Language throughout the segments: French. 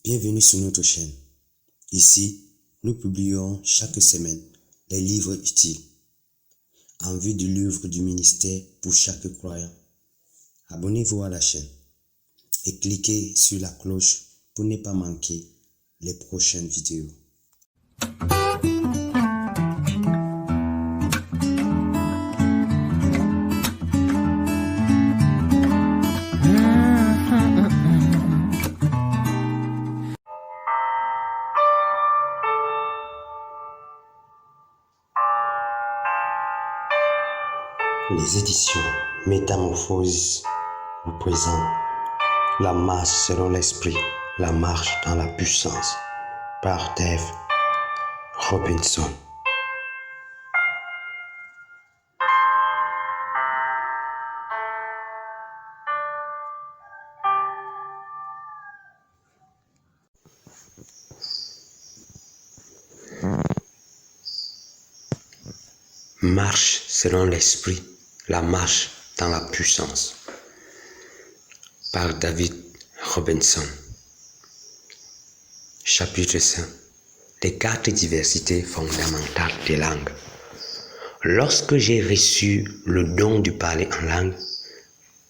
Bienvenue sur notre chaîne. Ici, nous publions chaque semaine des livres utiles en vue de l'œuvre du ministère pour chaque croyant. Abonnez-vous à la chaîne et cliquez sur la cloche pour ne pas manquer les prochaines vidéos. Les éditions Métamorphose vous présentent La marche selon l'esprit, la marche dans la puissance par Dave Robinson. Marche selon l'esprit, la marche dans la puissance par David Robinson. Chapitre 5. Les 4 diversités fondamentales des langues. Lorsque j'ai reçu le don de parler en langue,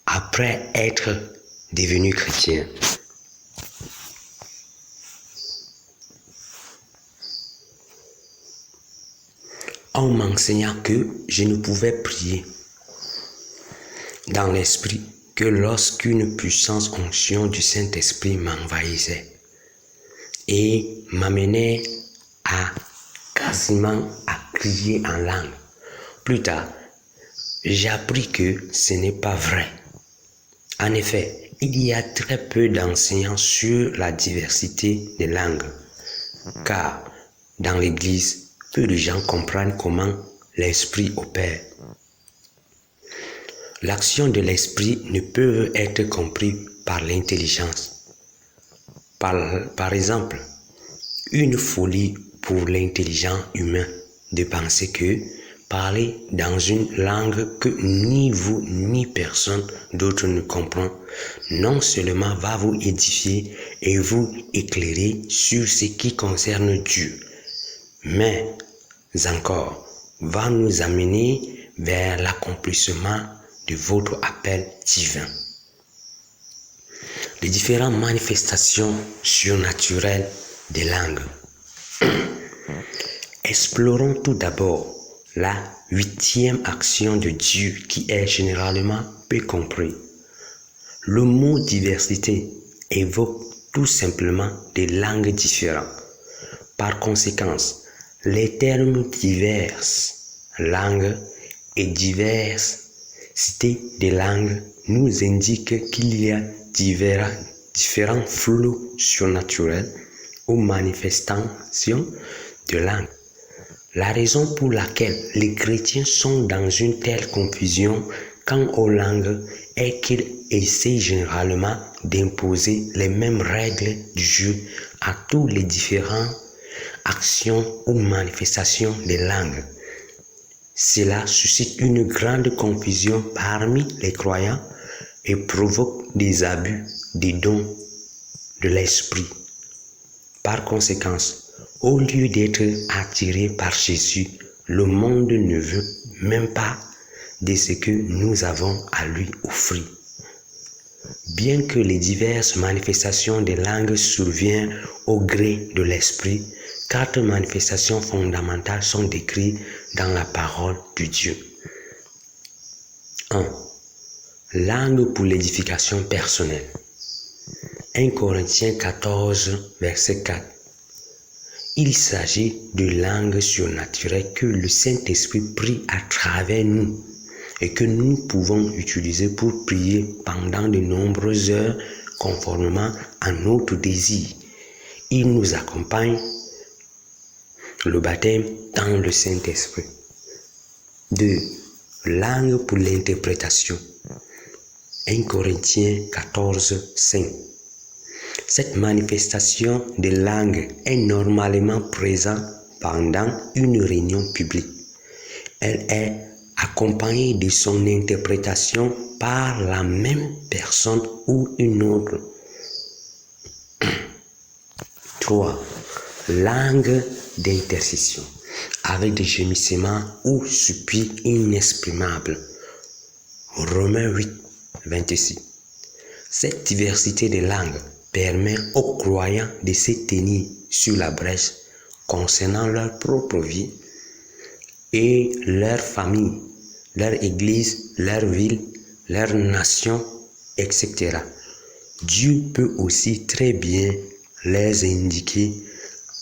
après être devenu chrétien, on m'enseigna que je ne pouvais prier dans l'esprit que lorsqu'une puissance onction du Saint-Esprit m'envahissait et m'amenait quasiment à crier en langue. Plus tard, j'ai appris que ce n'est pas vrai. En effet, il y a très peu d'enseignants sur la diversité des langues, car dans l'Église, peu de gens comprennent comment l'Esprit opère. L'action de l'Esprit ne peut être comprise par l'intelligence. Par exemple, une folie pour l'intelligent humain de penser que parler dans une langue que ni vous ni personne d'autre ne comprend, non seulement va vous édifier et vous éclairer sur ce qui concerne Dieu, mais encore va nous amener vers l'accomplissement de votre appel divin. Les différentes manifestations surnaturelles des langues. Explorons tout d'abord la 8e action de Dieu qui est généralement peu comprise. Le mot diversité évoque tout simplement des langues différentes. Par conséquent, les termes diverses langues et diversité des langues nous indiquent qu'il y a différents flux surnaturels ou manifestations de langue. La raison pour laquelle les chrétiens sont dans une telle confusion quant aux langues est qu'ils essaient généralement d'imposer les mêmes règles du jeu à tous les différentes actions ou manifestations des langues. Cela suscite une grande confusion parmi les croyants et provoque des abus des dons de l'esprit. Par conséquent, au lieu d'être attiré par Jésus, le monde ne veut même pas de ce que nous avons à lui offrir. Bien que les diverses manifestations des langues surviennent au gré de l'esprit, 4 manifestations fondamentales sont décrites dans la parole de Dieu. 1. Langue pour l'édification personnelle. 1 Corinthiens 14, verset 4. Il s'agit de langues surnaturelles que le Saint-Esprit prie à travers nous et que nous pouvons utiliser pour prier pendant de nombreuses heures conformément à notre désir. Il nous accompagne le baptême dans le Saint-Esprit. 2. Langue pour l'interprétation. 1 Corinthiens 14, 5. Cette manifestation de langue est normalement présente pendant une réunion publique. Elle est accompagnée de son interprétation par la même personne ou une autre. 3. Langue d'intercession, avec des gémissements ou soupirs inexprimables. Romains 8, 26. Cette diversité de langues permet aux croyants de se tenir sur la brèche concernant leur propre vie et leur famille, leur église, leur ville, leur nation, etc. Dieu peut aussi très bien les indiquer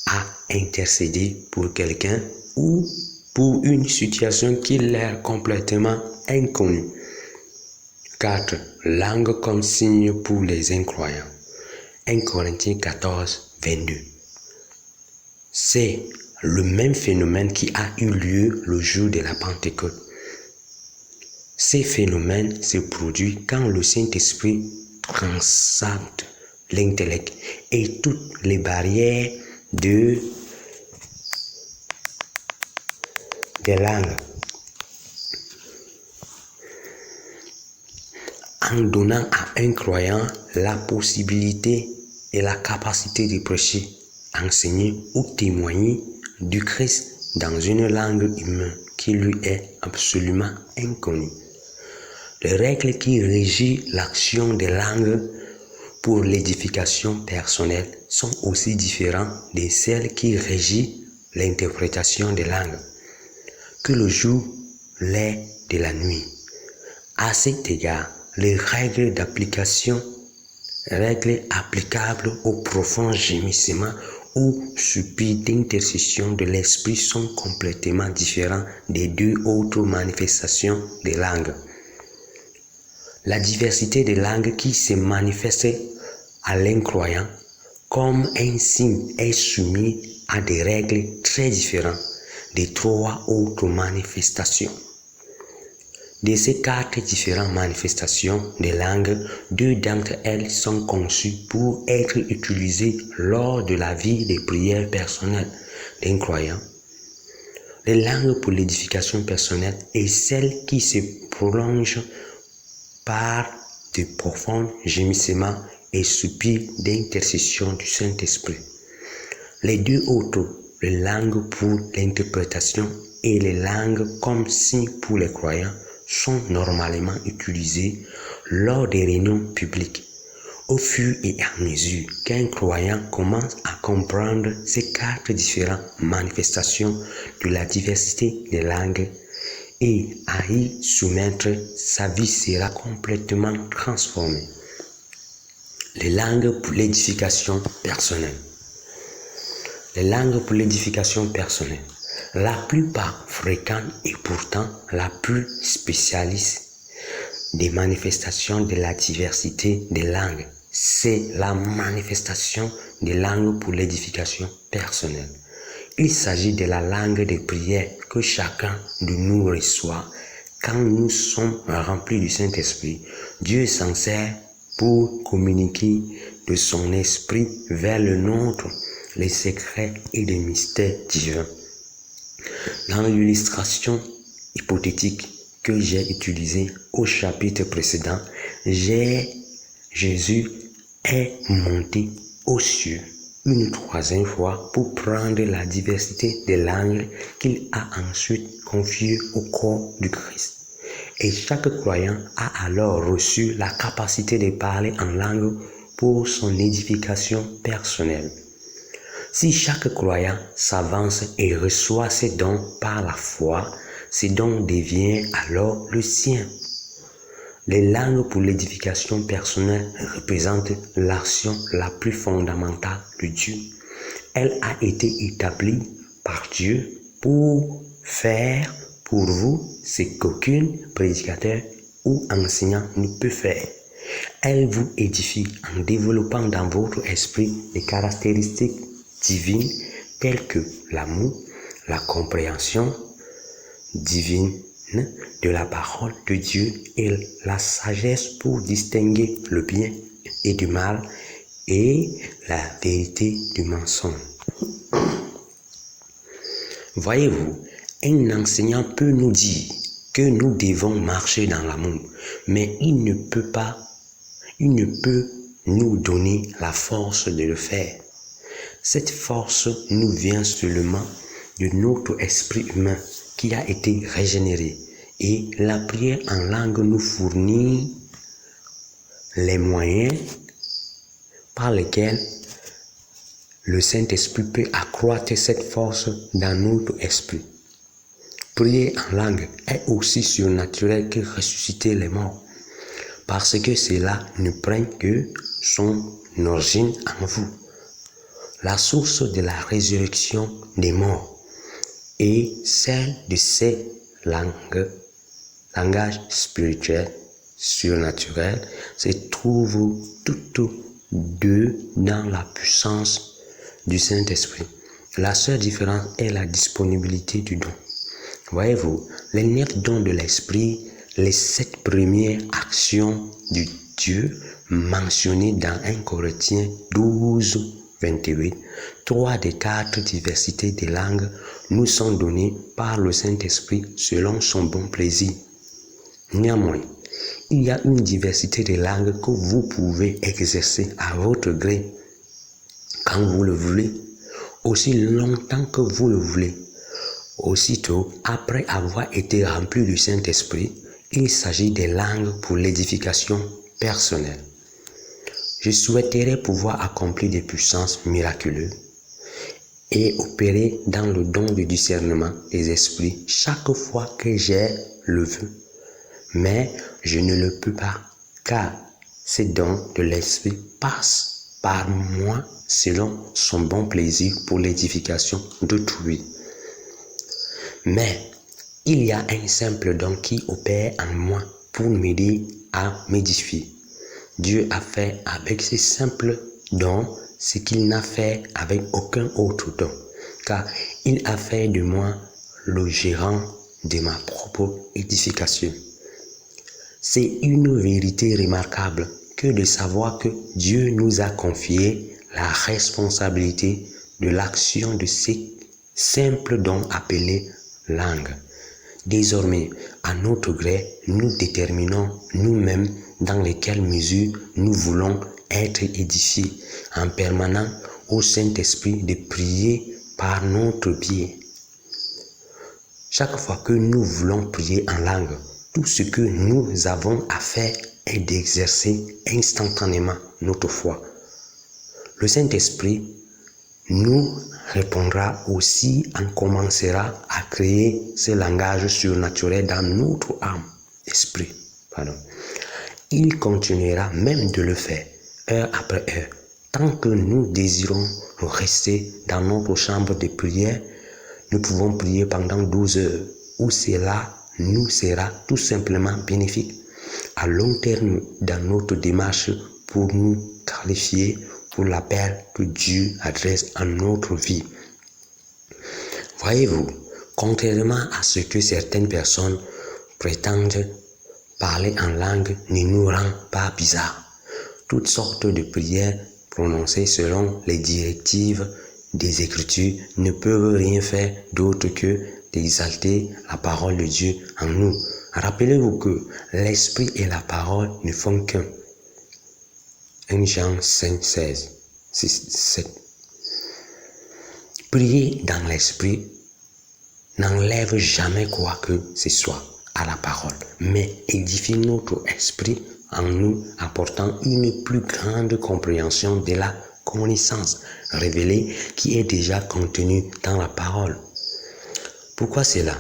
à intercéder pour quelqu'un ou pour une situation qui leur est complètement inconnue. 4. Langue comme signe pour les incroyants. 1 Corinthiens 14, 22. C'est le même phénomène qui a eu lieu le jour de la Pentecôte. Ces phénomènes se produisent quand le Saint-Esprit transcende l'intellect et toutes les barrières des langues, en donnant à un croyant la possibilité et la capacité de prêcher, enseigner ou témoigner du Christ dans une langue humaine qui lui est absolument inconnue. Les règles qui régissent l'action des langues pour l'édification personnelle sont aussi différentes de celles qui régissent l'interprétation des langues, que le jour l'est de la nuit. À cet égard, les règles applicables aux profonds gémissements ou soupirs d'intercession de l'esprit sont complètement différentes des deux autres manifestations des langues. La diversité des langues qui se manifeste à l'incroyant comme un signe est soumise à des règles très différentes des trois autres manifestations. De ces 4 différentes manifestations des langues, 2 d'entre elles sont conçues pour être utilisées lors de la vie de prière personnelle d'un croyant. Les langues pour l'édification personnelle est celle qui se prolonge par de profonds gémissements et soupirs d'intercession du Saint-Esprit. Les 2 autres, les langues pour l'interprétation et les langues comme signe pour les croyants, sont normalement utilisées lors des réunions publiques. Au fur et à mesure qu'un croyant commence à comprendre ces 4 différentes manifestations de la diversité des langues et à y soumettre, sa vie sera complètement transformée. Les langues pour l'édification personnelle. Les langues pour l'édification personnelle. La plupart fréquentes et pourtant la plus spécialiste des manifestations de la diversité des langues, c'est la manifestation des langues pour l'édification personnelle. Il s'agit de la langue de prière que chacun de nous reçoit quand nous sommes remplis du Saint-Esprit. Dieu s'en sert pour communiquer de son esprit vers le nôtre les secrets et les mystères divins. Dans l'illustration hypothétique que j'ai utilisée au chapitre précédent, Jésus est monté aux cieux une 3e fois pour prendre la diversité des langues qu'il a ensuite confiées au corps du Christ. Et chaque croyant a alors reçu la capacité de parler en langue pour son édification personnelle. Si chaque croyant s'avance et reçoit ses dons par la foi, ces dons deviennent alors le sien. Les langues pour l'édification personnelle représentent l'action la plus fondamentale de Dieu. Elle a été établie par Dieu pour faire pour vous ce qu'aucun prédicateur ou enseignant ne peut faire. Elle vous édifie en développant dans votre esprit des caractéristiques divines telles que l'amour, la compréhension divine de la parole de Dieu et la sagesse pour distinguer le bien et du mal et la vérité du mensonge. Voyez-vous, un enseignant peut nous dire que nous devons marcher dans l'amour, mais il ne peut nous donner la force de le faire. Cette force nous vient seulement de notre esprit humain qui a été régénéré et la prière en langue nous fournit les moyens par lesquels le Saint-Esprit peut accroître cette force dans notre esprit. Prier en langue est aussi surnaturel que ressusciter les morts, parce que cela ne prend que son origine en vous. La source de la résurrection des morts et celle de ces langages spirituels surnaturels se trouvent toutes deux dans la puissance du Saint-Esprit. La seule différence est la disponibilité du don. Voyez-vous, les 9 dons de l'Esprit, les 7 premières actions du Dieu mentionnées dans 1 Corinthiens 12, 28, 3 des 4 diversités des langues nous sont données par le Saint-Esprit selon son bon plaisir. Néanmoins, il y a une diversité de langues que vous pouvez exercer à votre gré quand vous le voulez, aussi longtemps que vous le voulez. Aussitôt, après avoir été rempli du Saint-Esprit, il s'agit des langues pour l'édification personnelle. Je souhaiterais pouvoir accomplir des puissances miraculeuses et opérer dans le don de discernement des esprits chaque fois que j'ai le vœu. Mais je ne le peux pas, car ces dons de l'Esprit passent par moi selon son bon plaisir pour l'édification d'autrui. Mais il y a un simple don qui opère en moi pour m'aider à m'édifier. Dieu a fait avec ce simple don ce qu'il n'a fait avec aucun autre don, car il a fait de moi le gérant de ma propre édification. C'est une vérité remarquable que de savoir que Dieu nous a confié la responsabilité de l'action de ces simples dons appelés langues. Désormais, à notre gré, nous déterminons nous-mêmes dans quelle mesure nous voulons être édifiés en permanent au Saint-Esprit de prier par notre biais. Chaque fois que nous voulons prier en langue, tout ce que nous avons à faire est d'exercer instantanément notre foi. Le Saint-Esprit nous répondra aussi en commencera à créer ce langage surnaturel dans notre âme, esprit. Il continuera même de le faire, heure après heure, tant que nous désirons rester dans notre chambre de prière. Nous pouvons prier pendant 12 heures, où cela nous sera tout simplement bénéfique à long terme dans notre démarche pour nous qualifier pour l'appel que Dieu adresse à notre vie. Voyez-vous, contrairement à ce que certaines personnes prétendent, parler en langue ne nous rend pas bizarre. Toutes sortes de prières prononcées selon les directives des Écritures ne peuvent rien faire d'autre que d'exalter la parole de Dieu en nous. Rappelez-vous que l'Esprit et la parole ne font qu'un. 1 Jean 5, 16, 6, 7. Prier dans l'Esprit n'enlève jamais quoi que ce soit à la parole, mais édifie notre esprit en nous apportant une plus grande compréhension de la connaissance révélée qui est déjà contenue dans la parole. Pourquoi cela?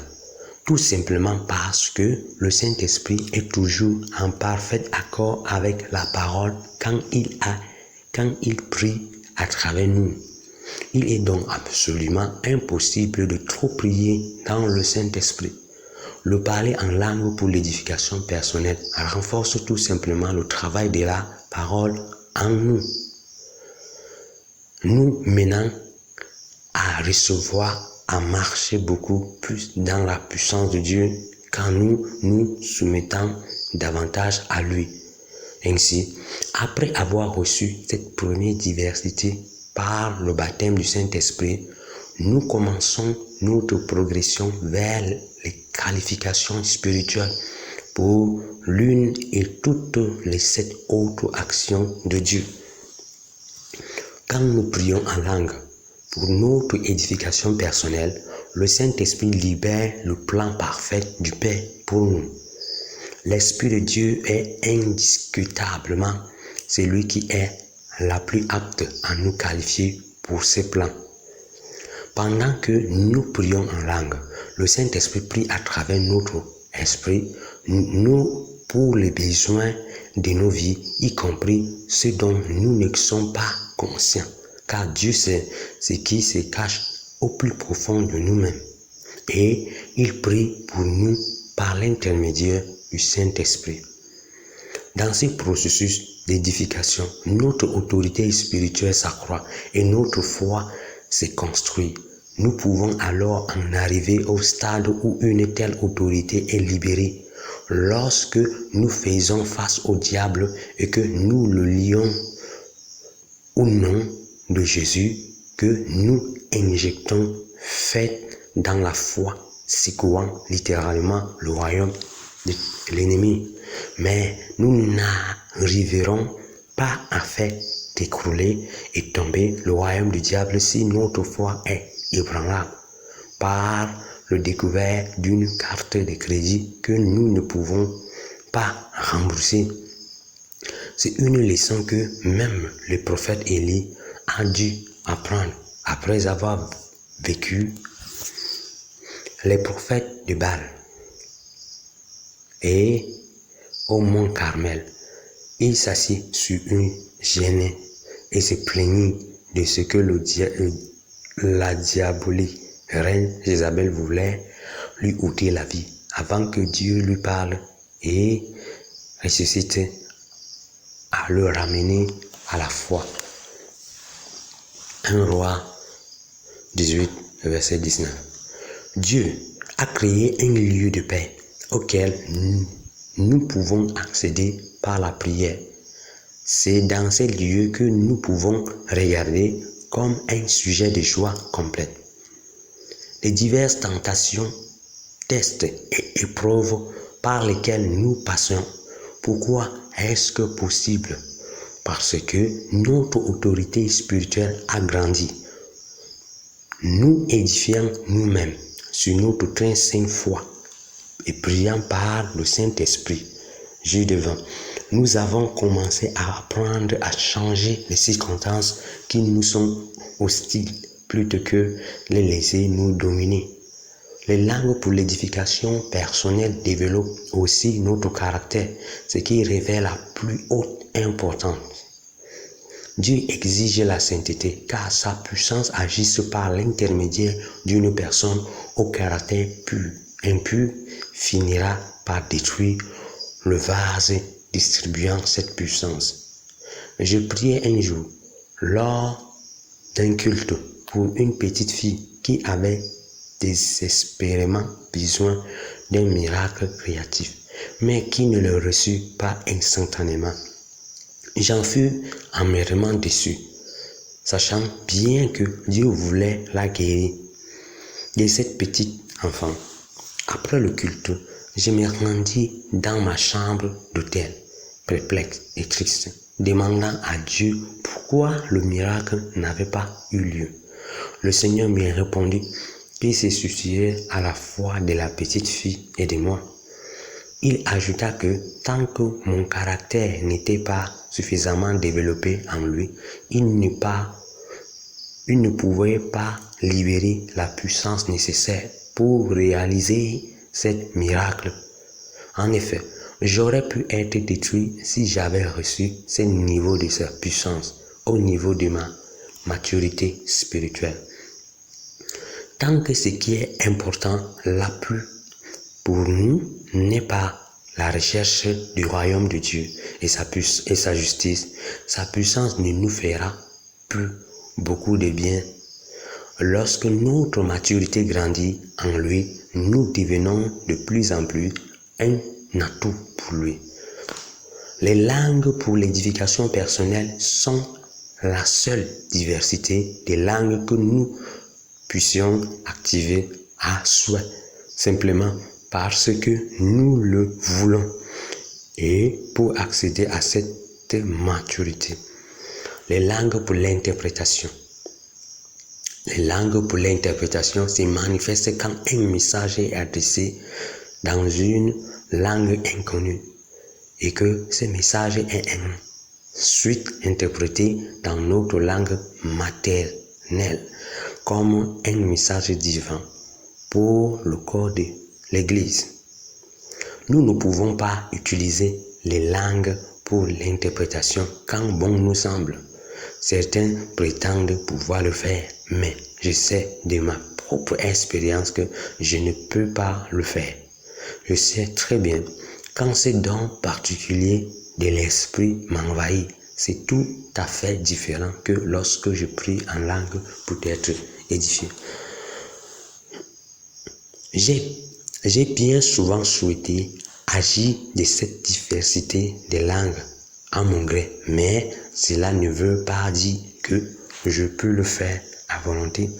Tout simplement parce que le Saint-Esprit est toujours en parfait accord avec la parole quand il prie à travers nous. Il est donc absolument impossible de trop prier dans le Saint-Esprit. Le parler en langue pour l'édification personnelle renforce tout simplement le travail de la parole en nous, nous menant à recevoir, à marcher beaucoup plus dans la puissance de Dieu quand nous nous soumettons davantage à lui. Ainsi, après avoir reçu cette première diversité par le baptême du Saint-Esprit, nous commençons notre progression vers les qualifications spirituelles pour l'une et toutes les 7 autres actions de Dieu. Quand nous prions en langue, Pour notre édification personnelle, le Saint-Esprit libère le plan parfait du Père pour nous. L'Esprit de Dieu est indiscutablement celui qui est la plus apte à nous qualifier pour ses plans. Pendant que nous prions en langue, le Saint-Esprit prie à travers notre esprit, nous pour les besoins de nos vies, y compris ceux dont nous ne sommes pas conscients, car Dieu sait ce qui se cache au plus profond de nous-mêmes. Et il prie pour nous par l'intermédiaire du Saint-Esprit. Dans ce processus d'édification, notre autorité spirituelle s'accroît et notre foi se construit. Nous pouvons alors en arriver au stade où une telle autorité est libérée. Lorsque nous faisons face au diable et que nous le lions au nom de Jésus, que nous injectons fait dans la foi, secouant littéralement le royaume de l'ennemi. Mais nous n'arriverons pas à faire écrouler et tomber le royaume du diable si notre foi est ébranlable par le découvert d'une carte de crédit que nous ne pouvons pas rembourser. C'est une leçon que même le prophète Élie a dû apprendre après avoir vécu les prophètes de Baal. Et au mont Carmel, il s'assit sur une genêt et se plaignit de ce que la diabolique reine Jézabel voulait lui ôter la vie avant que Dieu lui parle et ressuscite à le ramener à la foi. 1 Roi 18, verset 19. Dieu a créé un lieu de paix auquel nous pouvons accéder par la prière. C'est dans ces lieux que nous pouvons regarder comme un sujet de joie complète. Les diverses tentations, tests et épreuves par lesquelles nous passons. Pourquoi est-ce que possible? Parce que notre autorité spirituelle a grandi. Nous édifions nous-mêmes sur notre très sainte foi et priant par le Saint-Esprit. Jus de vin. Nous avons commencé à apprendre à changer les circonstances qui nous sont hostiles plutôt que les laisser nous dominer. Les langues pour l'édification personnelle développent aussi notre caractère, ce qui révèle la plus haute importance. Dieu exige la sainteté car sa puissance agisse par l'intermédiaire d'une personne au caractère pur. Impur finira par détruire le vase distribuant cette puissance. Je priais un jour, lors d'un culte, pour une petite fille qui avait désespérément besoin d'un miracle créatif, mais qui ne le reçut pas instantanément. J'en fus amèrement déçu, sachant bien que Dieu voulait la guérir de cette petite enfant. Après le culte, je me rendis dans ma chambre d'hôtel, perplexe et triste, demandant à Dieu pourquoi le miracle n'avait pas eu lieu. Le Seigneur me répondit qu'il se souciait à la fois de la petite fille et de moi. Il ajouta que tant que mon caractère n'était pas suffisamment développé en lui, il ne pouvait pas libérer la puissance nécessaire pour réaliser ce miracle. En effet, j'aurais pu être détruit si j'avais reçu ce niveau de sa puissance au niveau de ma maturité spirituelle. Tant que ce qui est important là plus pour nous n'est pas la recherche du royaume de Dieu et sa justice, sa puissance ne nous fera plus beaucoup de bien. Lorsque notre maturité grandit en lui, nous devenons de plus en plus un atout pour lui. Les langues pour l'édification personnelle sont la seule diversité des langues que nous puissions activer à souhait, simplement parce que nous le voulons et pour accéder à cette maturité. Les langues pour l'interprétation. Les langues pour l'interprétation se manifestent quand un message est adressé dans une langue inconnue et que ce message est ensuite interprété dans notre langue maternelle comme un message divin pour le corps de l'Église. Nous ne pouvons pas utiliser les langues pour l'interprétation quand bon nous semble. Certains prétendent pouvoir le faire, mais je sais de ma propre expérience que je ne peux pas le faire. Je sais très bien quand ce don particulier de l'esprit m'envahit, c'est tout à fait différent que lorsque je prie en langue pour être édifié. J'ai bien souvent souhaité agir de cette diversité de langues à mon gré, mais cela ne veut pas dire que je peux le faire à volonté.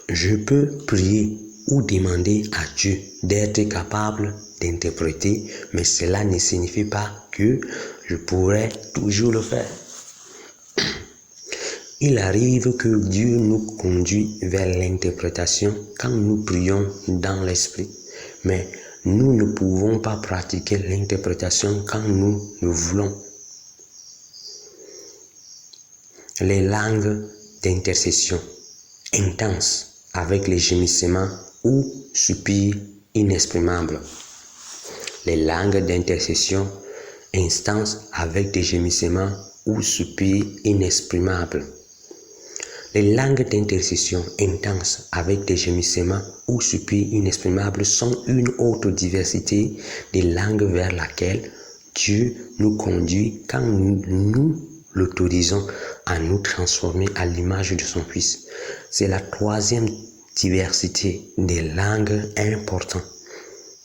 Je peux prier ou demander à Dieu d'être capable d'interpréter, mais cela ne signifie pas que je pourrais toujours le faire. Il arrive que Dieu nous conduit vers l'interprétation quand nous prions dans l'esprit, mais nous ne pouvons pas pratiquer l'interprétation quand nous le voulons. Les langues d'intercession intenses avec les gémissements ou soupirs inexprimables. Les langues d'intercession intenses avec des gémissements ou soupirs inexprimables. Les langues d'intercession intenses avec des gémissements ou soupirs inexprimables sont une autre diversité des langues vers laquelle Dieu nous conduit quand nous l'autorisons à nous transformer à l'image de son Fils. C'est la troisième diversité des langues importante.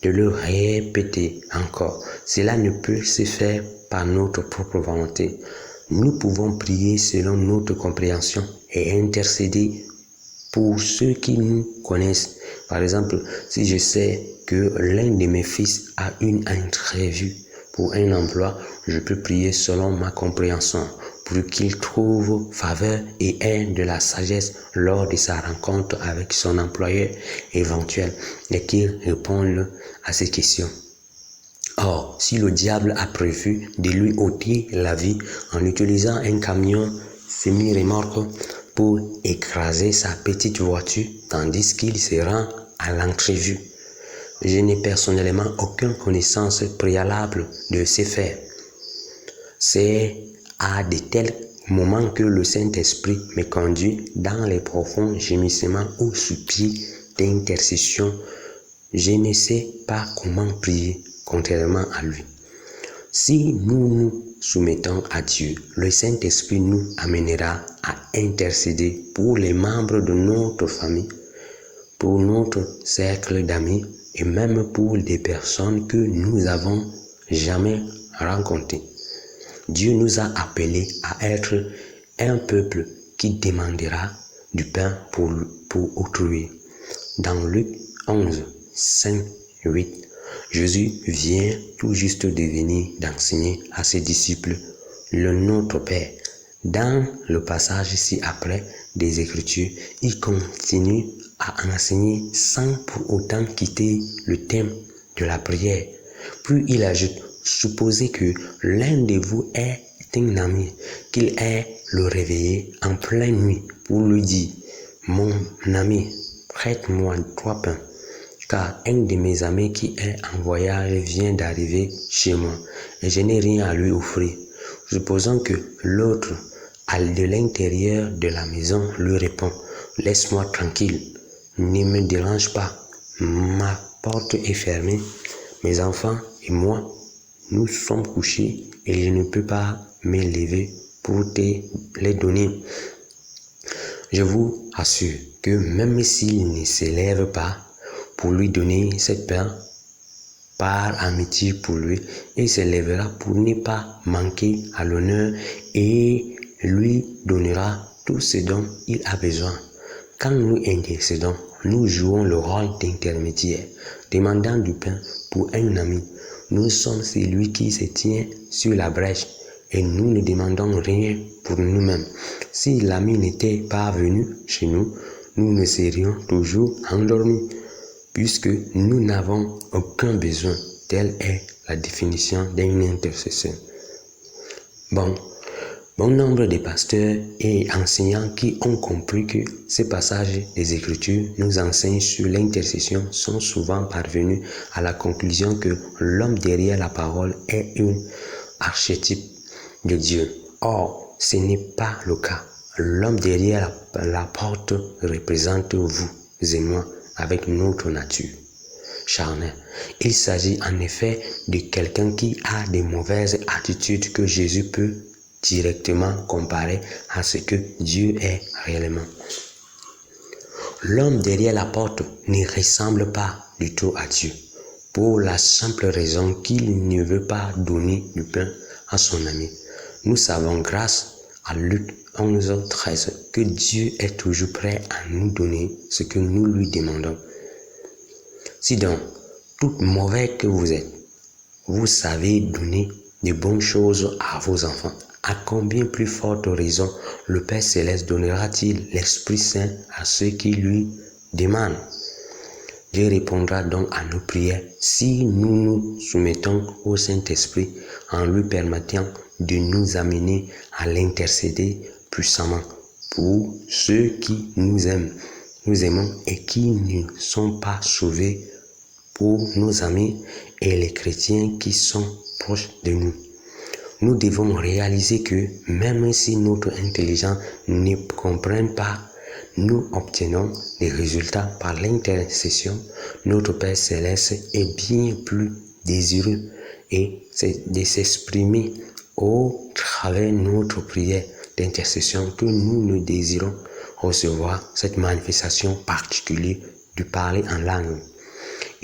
De le répéter encore, cela ne peut se faire par notre propre volonté. Nous pouvons prier selon notre compréhension et intercéder pour ceux qui nous connaissent. Par exemple, si je sais que l'un de mes fils a une entrevue pour un emploi, je peux prier selon ma compréhension pour qu'il trouve faveur et ait de la sagesse lors de sa rencontre avec son employeur éventuel et qu'il réponde à ses questions. Or, si le diable a prévu de lui ôter la vie en utilisant un camion semi-remorque pour écraser sa petite voiture tandis qu'il se rend à l'entrevue, je n'ai personnellement aucune connaissance préalable de ces faits. C'est à de tels moments que le Saint-Esprit me conduit dans les profonds gémissements ou soupirs d'intercession. Je ne sais pas comment prier contrairement à lui. Si nous nous soumettons à Dieu, le Saint-Esprit nous amènera à intercéder pour les membres de notre famille, pour notre cercle d'amis et même pour des personnes que nous n'avons jamais rencontrées. Dieu nous a appelés à être un peuple qui demandera du pain pour autrui. Dans Luc 11, 5, 8, Jésus vient tout juste de venir d'enseigner à ses disciples le Notre Père. Dans le passage ci-après des Écritures, il continue à enseigner sans pour autant quitter le thème de la prière. Puis il ajoute, supposez que l'un de vous est un ami, qu'il ait le réveillé en pleine nuit pour lui dire, mon ami, prête-moi 3 pains. Car un de mes amis qui est en voyage vient d'arriver chez moi et je n'ai rien à lui offrir. Supposons que l'autre, de l'intérieur de la maison, lui répond, laisse-moi tranquille, ne me dérange pas, ma porte est fermée, mes enfants et moi, nous sommes couchés et je ne peux pas me lever pour te les donner. Je vous assure que même s'il ne se lève pas, pour lui donner ce pain, par amitié pour lui, il se lèvera pour ne pas manquer à l'honneur et lui donnera tout ce dont il a besoin. Quand nous intercédons, nous jouons le rôle d'intermédiaire, demandant du pain pour un ami. Nous sommes celui qui se tient sur la brèche et nous ne demandons rien pour nous-mêmes. Si l'ami n'était pas venu chez nous, nous ne serions toujours endormis, puisque nous n'avons aucun besoin. Telle est la définition d'un intercesseur. Bon nombre de pasteurs et enseignants qui ont compris que ces passages des Écritures nous enseignent sur l'intercession sont souvent parvenus à la conclusion que l'homme derrière la parole est un archétype de Dieu. Or, ce n'est pas le cas. L'homme derrière la porte représente vous et moi avec notre nature charnelle. Il s'agit en effet de quelqu'un qui a de mauvaises attitudes que Jésus peut directement comparer à ce que Dieu est réellement. L'homme derrière la porte ne ressemble pas du tout à Dieu, pour la simple raison qu'il ne veut pas donner du pain à son ami. Nous savons grâce à Luc 11:13 que Dieu est toujours prêt à nous donner ce que nous lui demandons. Si donc, tout mauvais que vous êtes, vous savez donner de bonnes choses à vos enfants, à combien plus forte raison le Père Céleste donnera-t-il l'Esprit Saint à ceux qui lui demandent? Dieu répondra donc à nos prières si nous nous soumettons au Saint-Esprit en lui permettant de nous amener à l'intercéder puissamment pour ceux qui nous aimons et qui ne sont pas sauvés, pour nos amis et les chrétiens qui sont proches de nous. Nous devons réaliser que même si notre intelligence ne comprend pas, nous obtenons des résultats par l'intercession. Notre Père Céleste est bien plus désireux de s'exprimer au travers de notre prière d'intercession que nous ne désirons recevoir cette manifestation particulière du parler en langue.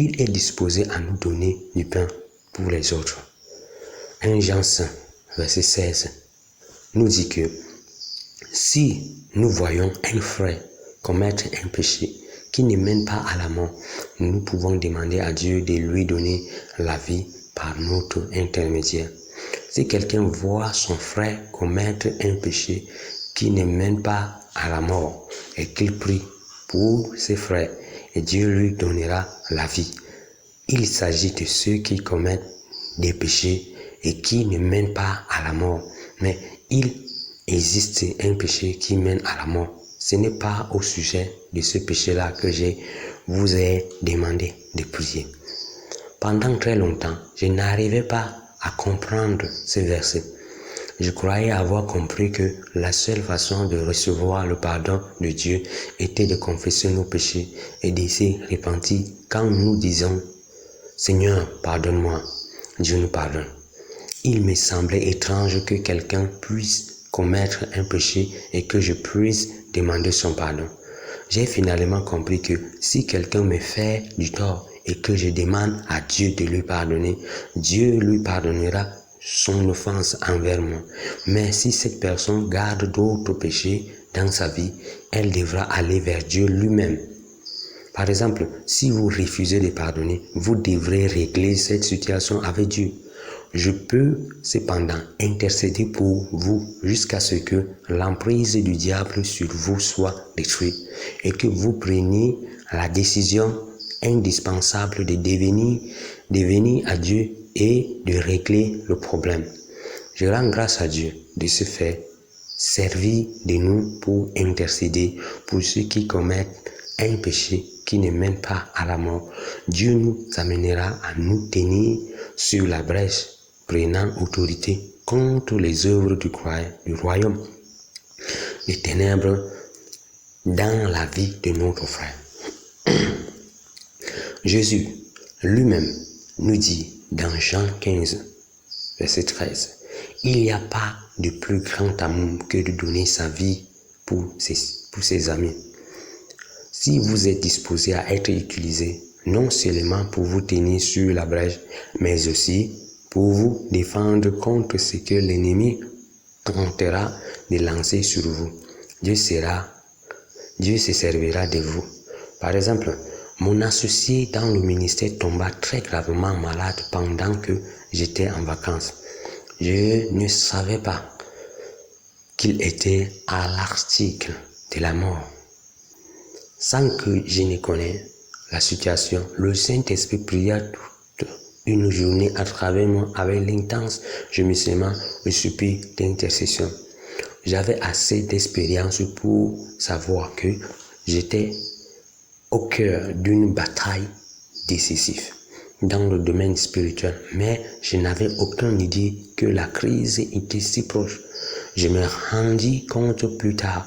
Il est disposé à nous donner du pain pour les autres. 1 Jean 5, verset 16, nous dit que si nous voyons un frère commettre un péché qui ne mène pas à la mort, nous pouvons demander à Dieu de lui donner la vie par notre intermédiaire. Si quelqu'un voit son frère commettre un péché qui ne mène pas à la mort et qu'il prie pour ses frères, et Dieu lui donnera la vie. Il s'agit de ceux qui commettent des péchés et qui ne mènent pas à la mort. Mais il existe un péché qui mène à la mort. Ce n'est pas au sujet de ce péché-là que je vous ai demandé de prier. Pendant très longtemps, je n'arrivais pas à comprendre ce verset. Je croyais avoir compris que la seule façon de recevoir le pardon de Dieu était de confesser nos péchés et de se repentir quand nous disons « Seigneur, pardonne-moi ». Dieu nous pardonne. Il me semblait étrange que quelqu'un puisse commettre un péché et que je puisse demander son pardon. J'ai finalement compris que si quelqu'un me fait du tort et que je demande à Dieu de lui pardonner, Dieu lui pardonnera son offense envers moi. Mais si cette personne garde d'autres péchés dans sa vie, elle devra aller vers Dieu lui-même. Par exemple, si vous refusez de pardonner, vous devrez régler cette situation avec Dieu. Je peux cependant intercéder pour vous jusqu'à ce que l'emprise du diable sur vous soit détruite et que vous preniez la décision indispensable de devenir à Dieu et de régler le problème. Je rends grâce à Dieu de se faire servir de nous pour intercéder pour ceux qui commettent un péché qui ne mène pas à la mort. Dieu nous amènera à nous tenir sur la brèche, prenant autorité contre les œuvres du royaume des ténèbres dans la vie de notre frère. Jésus lui-même nous dit dans Jean 15, verset 13, « Il n'y a pas de plus grand amour que de donner sa vie pour ses amis. » Si vous êtes disposé à être utilisé, non seulement pour vous tenir sur la brèche, mais aussi pour vous défendre contre ce que l'ennemi tentera de lancer sur vous, Dieu se servira de vous. Par exemple, mon associé dans le ministère tomba très gravement malade pendant que j'étais en vacances. Je ne savais pas qu'il était à l'article de la mort. Sans que je ne connaisse la situation, le Saint-Esprit pria toute une journée à travers moi avec l'intense gémissement et soupir d'intercession. J'avais assez d'expérience pour savoir que j'étais au cœur d'une bataille décisive dans le domaine spirituel, mais je n'avais aucune idée que la crise était si proche. Je me rendis compte plus tard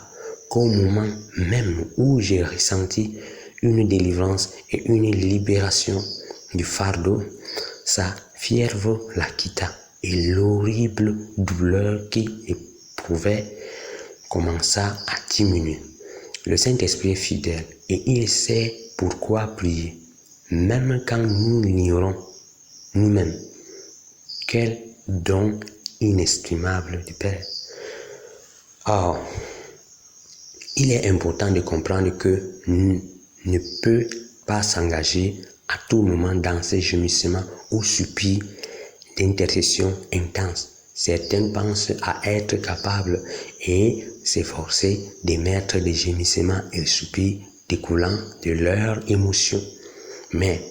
qu'au moment même où j'ai ressenti une délivrance et une libération du fardeau, sa fièvre la quitta et l'horrible douleur qu'il éprouvait commença à diminuer. Le Saint-Esprit est fidèle et il sait pourquoi prier, même quand nous l'ignorons nous-mêmes. Quel don inestimable du Père. Or, il est important de comprendre que ne peut pas s'engager à tout moment dans ces gémissements ou soupirs d'intercession intense. Certains pensent à être capables et s'efforcer d'émettre des gémissements et soupirs découlant de leurs émotions. Mais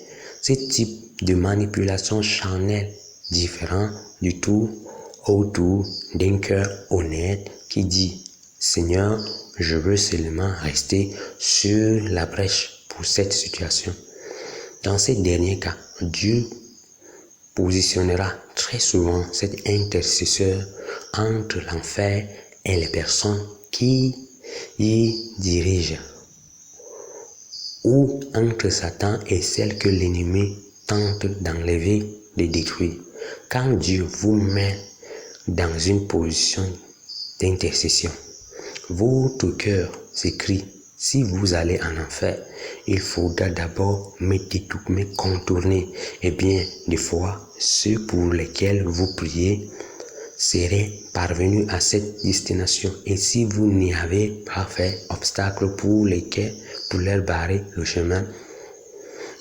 ce type de manipulation charnelle différent du tout autour d'un cœur honnête qui dit « Seigneur, je veux seulement rester sur la brèche pour cette situation ». Dans ces derniers cas, Dieu positionnera très souvent cet intercesseur entre l'enfer et les personnes qui y dirigent, ou entre Satan et celles que l'ennemi tente d'enlever, de détruire. Quand Dieu vous met dans une position d'intercession, votre cœur s'écrie: si vous allez en enfer, il faudra d'abord me détourner, contourner. Et bien, des fois, ceux pour lesquels vous priez seraient parvenus à cette destination. Et si vous n'y avez pas fait obstacle pour leur barrer le chemin,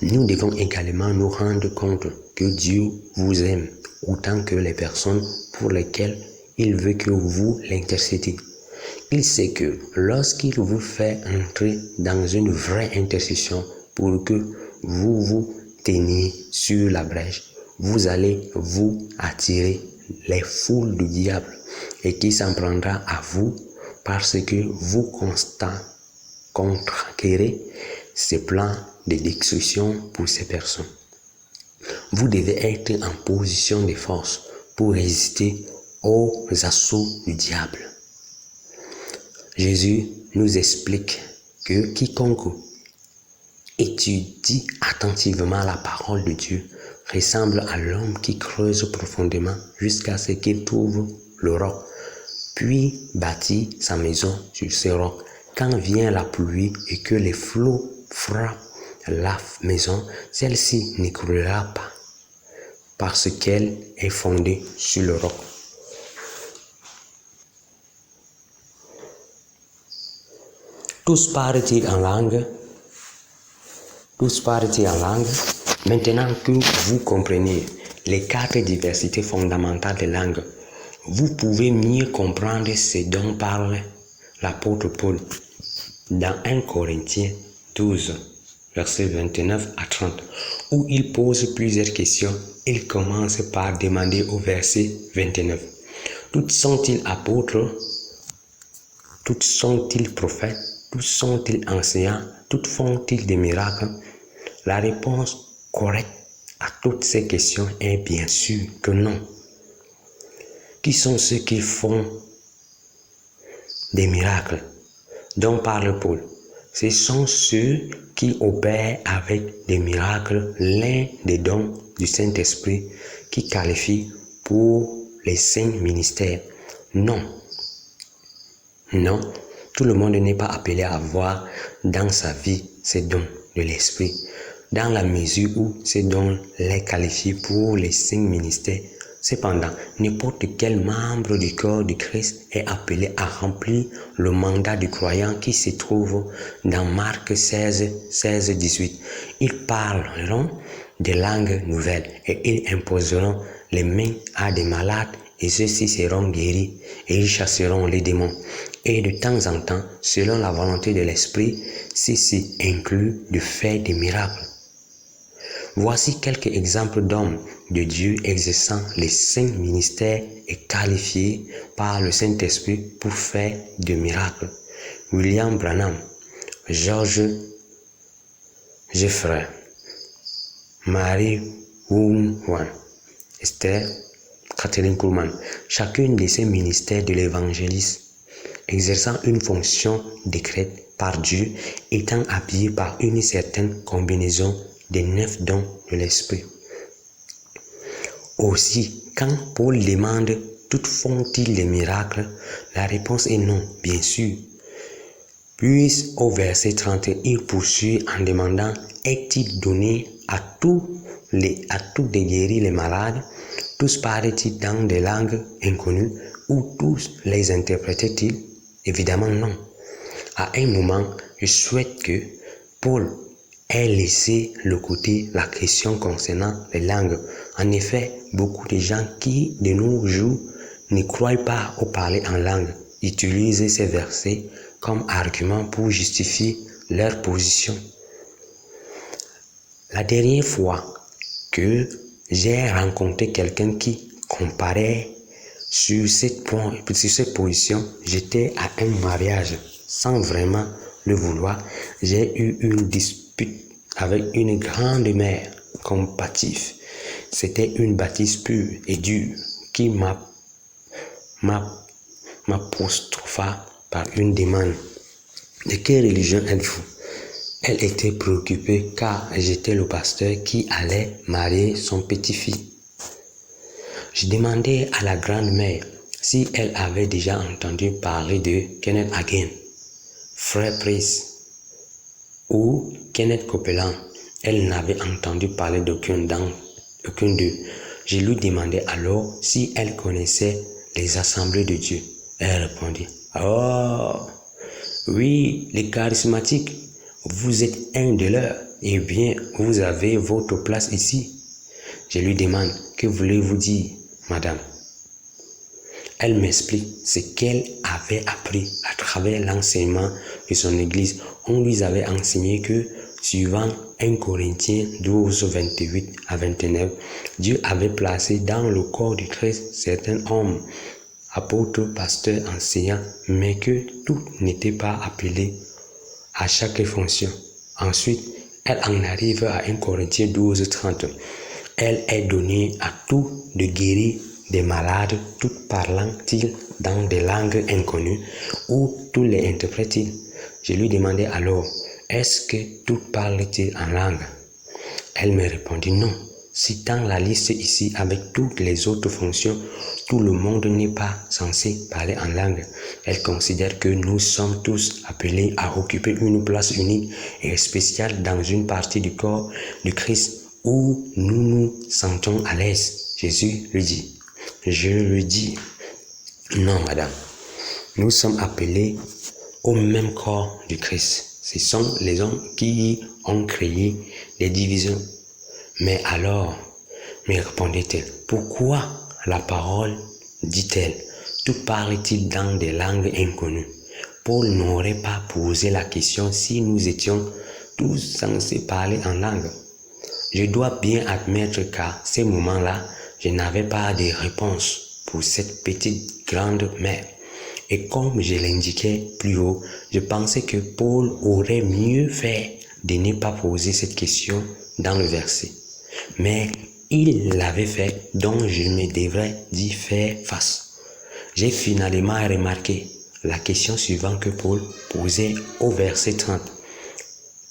nous devons également nous rendre compte que Dieu vous aime autant que les personnes pour lesquelles il veut que vous l'intercédiez. Il sait que lorsqu'il vous fait entrer dans une vraie intercession pour que vous vous teniez sur la brèche, vous allez vous attirer les foules du diable et qui s'en prendra à vous parce que vous contraquerez ses plans de destruction pour ces personnes. Vous devez être en position de force pour résister aux assauts du diable. Jésus nous explique que quiconque étudie attentivement la parole de Dieu ressemble à l'homme qui creuse profondément jusqu'à ce qu'il trouve le roc, puis bâtit sa maison sur ce roc. Quand vient la pluie et que les flots frappent la maison, celle-ci n'écroulera pas parce qu'elle est fondée sur le roc. Tous parlent-ils en langue? Maintenant que vous comprenez les 4 diversités fondamentales des langues, vous pouvez mieux comprendre ce dont parle l'apôtre Paul dans 1 Corinthiens 12, versets 29 à 30, où il pose plusieurs questions. Il commence par demander au verset 29. Toutes sont-ils apôtres? Toutes sont-ils prophètes? Tous sont-ils enseignants? Toutes font-ils des miracles? La réponse correcte à toutes ces questions est bien sûr que non. Qui sont ceux qui font des miracles dont parle Paul? Ce sont ceux qui opèrent avec des miracles l'un des dons du Saint-Esprit qui qualifie pour les saints ministères. Non, tout le monde n'est pas appelé à avoir dans sa vie ces dons de l'Esprit, dans la mesure où ces dons les qualifient pour les saints ministères. Cependant, n'importe quel membre du corps de Christ est appelé à remplir le mandat du croyant qui se trouve dans Marc 16-18. Ils parleront des langues nouvelles et ils imposeront les mains à des malades et ceux-ci seront guéris, et ils chasseront les démons. Et de temps en temps, selon la volonté de l'Esprit, ceci inclut de faire des miracles. Voici quelques exemples d'hommes de Dieu exerçant les 5 ministères et qualifiés par le Saint-Esprit pour faire des miracles. William Branham, George Jeffrey, Mary Woodworth, Esther, Catherine Kuhlman. Chacune de ces ministères de l'évangéliste exerçant une fonction décrète par Dieu, étant appuyée par une certaine combinaison des 9 dons de l'Esprit. Aussi, quand Paul demande « Toutes font-ils des miracles ?» la réponse est non, bien sûr. Puis au verset 30, il poursuit en demandant « Est-il donné à tous de guérir les malades? Tous parlent-ils dans des langues inconnues ou tous les interprètent-ils ?» Évidemment non. À un moment, je souhaite que Paul ait laissé de côté la question concernant les langues. En effet, beaucoup de gens qui, de nos jours, ne croient pas au parler en langue, utilisent ces versets comme argument pour justifier leur position. La dernière fois que j'ai rencontré quelqu'un qui comparait sur cette position, j'étais à un mariage. Sans vraiment le vouloir, j'ai eu une dispute avec une grande mère combative. C'était une baptise pure et dure qui m'apostropha par une demande. De quelle religion êtes-vous? Elle était préoccupée car j'étais le pasteur qui allait marier son petit-fils. Je demandais à la grand-mère si elle avait déjà entendu parler de Kenneth Hagin, Frère Priest ou Kenneth Copeland. Elle n'avait entendu parler d'aucun d'eux. Je lui demandais alors si elle connaissait les assemblées de Dieu. Elle répondit « Oh, oui, les charismatiques, vous êtes un de leurs. Eh bien, vous avez votre place ici. » Je lui demande « Que voulez-vous dire, madame ?» Elle m'explique ce qu'elle avait appris à travers l'enseignement de son église. On lui avait enseigné que, suivant 1 Corinthiens 12, 28 à 29, Dieu avait placé dans le corps du Christ certains hommes, apôtres, pasteurs, enseignants, mais que tout n'était pas appelé à chaque fonction. Ensuite, elle en arrive à 1 Corinthiens 12, 30. Elle est donnée à tous de guérir des malades, tout parlant-ils dans des langues inconnues, ou tous les interprètent-ils? Je lui demandais alors, est-ce que tout parle-t-il en langue? Elle me répondit non. Citant la liste ici avec toutes les autres fonctions, tout le monde n'est pas censé parler en langue. Elle considère que nous sommes tous appelés à occuper une place unique et spéciale dans une partie du corps du Christ où nous nous sentons à l'aise. Jésus lui dit, je lui dis, non madame, nous sommes appelés au même corps du Christ. Ce sont les hommes qui ont créé les divisions. Mais alors, me répondait-elle, pourquoi la parole dit-elle, tout parle-t-il dans des langues inconnues? Paul n'aurait pas posé la question si nous étions tous censés parler en langue. Je dois bien admettre qu'à ces moments-là, je n'avais pas de réponse pour cette petite grande mère. Et comme je l'indiquais plus haut, je pensais que Paul aurait mieux fait de ne pas poser cette question dans le verset. Mais il l'avait fait, donc je me devrais d'y faire face. J'ai finalement remarqué la question suivante que Paul posait au verset 30.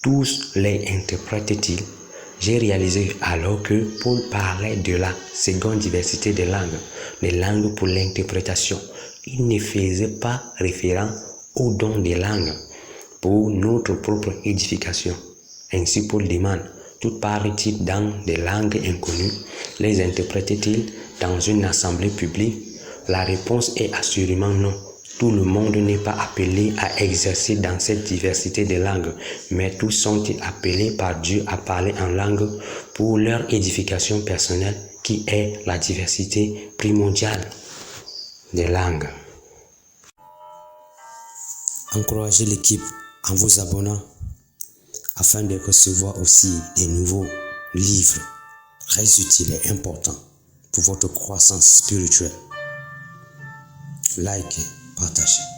Tous les interprètent-ils? J'ai réalisé alors que Paul parlait de la seconde diversité des langues pour l'interprétation. Il ne faisait pas référence au don des langues pour notre propre édification. Ainsi Paul demande, tout parle-t-il dans des langues inconnues? Les interprète-t-il dans une assemblée publique? La réponse est assurément non. Tout le monde n'est pas appelé à exercer dans cette diversité de langues, mais tous sont appelés par Dieu à parler en langue pour leur édification personnelle qui est la diversité primordiale. des langues. Encouragez l'équipe en vous abonnant afin de recevoir aussi des nouveaux livres très utiles et importants pour votre croissance spirituelle. Likez, partagez.